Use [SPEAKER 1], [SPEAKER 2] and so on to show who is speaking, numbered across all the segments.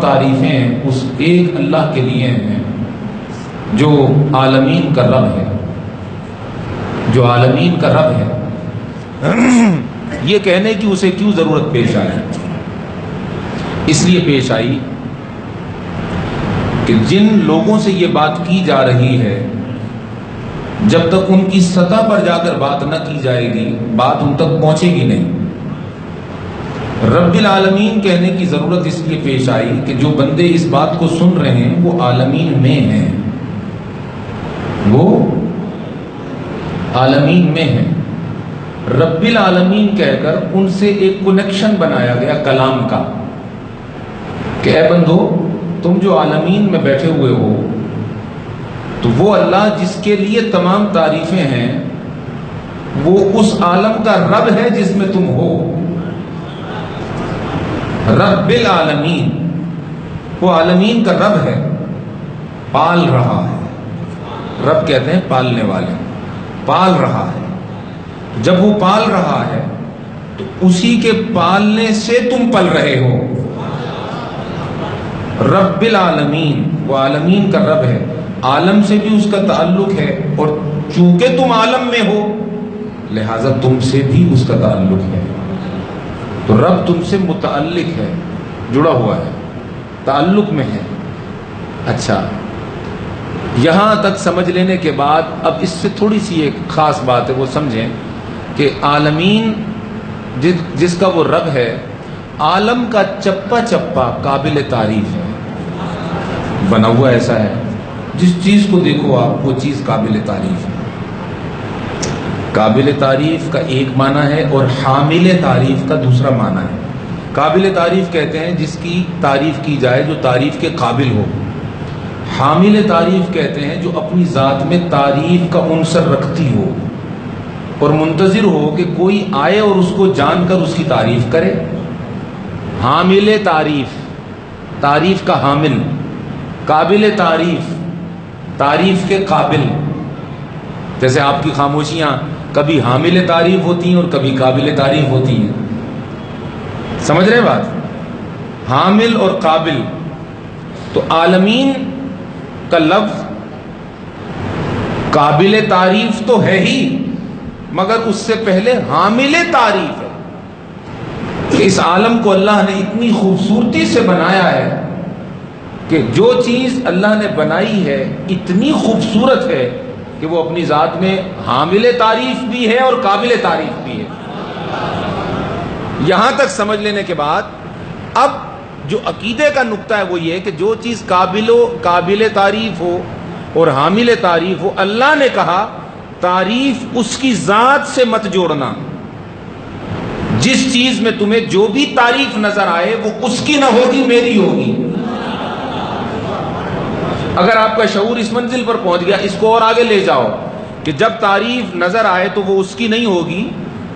[SPEAKER 1] تعریفیں اس ایک اللہ کے لیے ہیں جو عالمین کا رب ہے، جو عالمین کا رب ہے۔ یہ کہنے کی اسے کیوں ضرورت پیش آئی؟ اس لیے پیش آئی کہ جن لوگوں سے یہ بات کی جا رہی ہے، جب تک ان کی سطح پر جا کر بات نہ کی جائے گی، بات ان تک پہنچے گی نہیں۔ رب العالمین کہنے کی ضرورت اس لیے پیش آئی کہ جو بندے اس بات کو سن رہے ہیں وہ عالمین میں ہیں، وہ عالمین میں ہیں۔ رب العالمین کہہ کر ان سے ایک کنیکشن بنایا گیا کلام کا کہ اے بندو، تم جو عالمین میں بیٹھے ہوئے ہو تو وہ اللہ جس کے لیے تمام تعریفیں ہیں وہ اس عالم کا رب ہے جس میں تم ہو۔ رب العالمین، وہ عالمین کا رب ہے، پال رہا ہے۔ رب کہتے ہیں پالنے والے، پال رہا ہے۔ جب وہ پال رہا ہے تو اسی کے پالنے سے تم پل رہے ہو۔ رب العالمین، وہ عالمین کا رب ہے، عالم سے بھی اس کا تعلق ہے، اور چونکہ تم عالم میں ہو لہذا تم سے بھی اس کا تعلق ہے۔ تو رب تم سے متعلق ہے، جڑا ہوا ہے، تعلق میں ہے۔ اچھا، یہاں تک سمجھ لینے کے بعد اب اس سے تھوڑی سی ایک خاص بات ہے، وہ سمجھیں کہ عالمین جس کا وہ رب ہے، عالم کا چپا چپا قابل تعریف ہے، بنا ہوا ایسا ہے جس چیز کو دیکھو آپ وہ چیز قابل تعریف ہے۔ قابل تعریف کا ایک معنی ہے اور حامل تعریف کا دوسرا معنی ہے۔ قابل تعریف کہتے ہیں جس کی تعریف کی جائے جو تعریف کے قابل ہو۔ حامل تعریف کہتے ہیں جو اپنی ذات میں تعریف کا عنصر رکھتی ہو اور منتظر ہو کہ کوئی آئے اور اس کو جان کر اس کی تعریف کرے۔ حامل تعریف، تعریف کا حامل۔ قابل تعریف، تعریف کے قابل۔ جیسے آپ کی خاموشیاں کبھی حامل تعریف ہوتی ہیں اور کبھی قابل تعریف ہوتی ہیں، سمجھ رہے بات؟ حامل اور قابل۔ تو عالمین کا لفظ قابل تعریف تو ہے ہی، مگر اس سے پہلے حامل تعریف ہے کہ اس عالم کو اللہ نے اتنی خوبصورتی سے بنایا ہے کہ جو چیز اللہ نے بنائی ہے اتنی خوبصورت ہے کہ وہ اپنی ذات میں حامل تعریف بھی ہے اور قابل تعریف بھی ہے۔ یہاں تک سمجھ لینے کے بعد اب جو عقیدے کا نقطہ ہے وہ یہ کہ جو چیز قابل تعریف ہو اور حامل تعریف ہو، اللہ نے کہا تعریف اس کی ذات سے مت جوڑنا۔ جس چیز میں تمہیں جو بھی تعریف نظر آئے وہ اس کی نہ ہوگی، میری ہوگی۔ اگر آپ کا شعور اس منزل پر پہنچ گیا، اس کو اور آگے لے جاؤ کہ جب تعریف نظر آئے تو وہ اس کی نہیں ہوگی،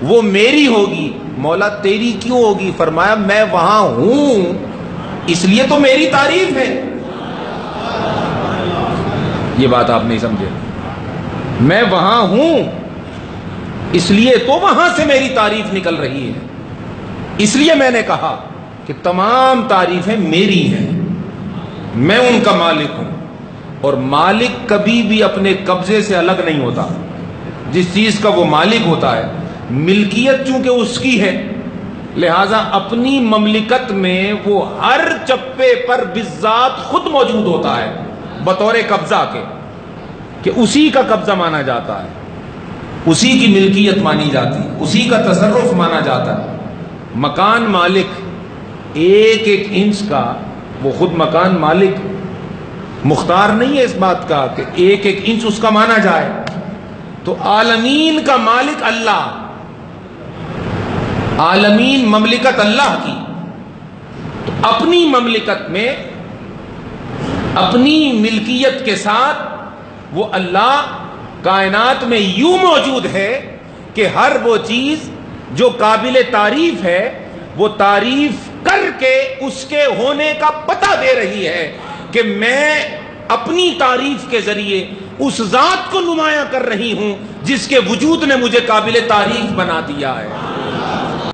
[SPEAKER 1] وہ میری ہوگی۔ مولا تیری کیوں ہوگی؟ فرمایا میں وہاں ہوں اس لیے تو میری تعریف ہے۔ یہ بات آپ نہیں سمجھے؟ میں وہاں ہوں اس لیے تو وہاں سے میری تعریف نکل رہی ہے۔ اس لیے میں نے کہا کہ تمام تعریفیں میری ہیں، میں ان کا مالک ہوں، اور مالک کبھی بھی اپنے قبضے سے الگ نہیں ہوتا۔ جس چیز کا وہ مالک ہوتا ہے، ملکیت چونکہ اس کی ہے لہذا اپنی مملکت میں وہ ہر چپے پر بالذات خود موجود ہوتا ہے بطور قبضہ کے، کہ اسی کا قبضہ مانا جاتا ہے، اسی کی ملکیت مانی جاتی ہے، اسی کا تصرف مانا جاتا ہے۔ مکان مالک، ایک ایک انچ کا وہ خود مکان مالک، مختار نہیں ہے اس بات کا کہ ایک ایک انچ اس کا مانا جائے۔ تو عالمین کا مالک اللہ، عالمین مملکت اللہ کی، تو اپنی مملکت میں اپنی ملکیت کے ساتھ وہ اللہ کائنات میں یوں موجود ہے کہ ہر وہ چیز جو قابل تعریف ہے وہ تعریف کر کے اس کے ہونے کا پتہ دے رہی ہے کہ میں اپنی تعریف کے ذریعے اس ذات کو نمایاں کر رہی ہوں جس کے وجود نے مجھے قابل تعریف بنا دیا ہے۔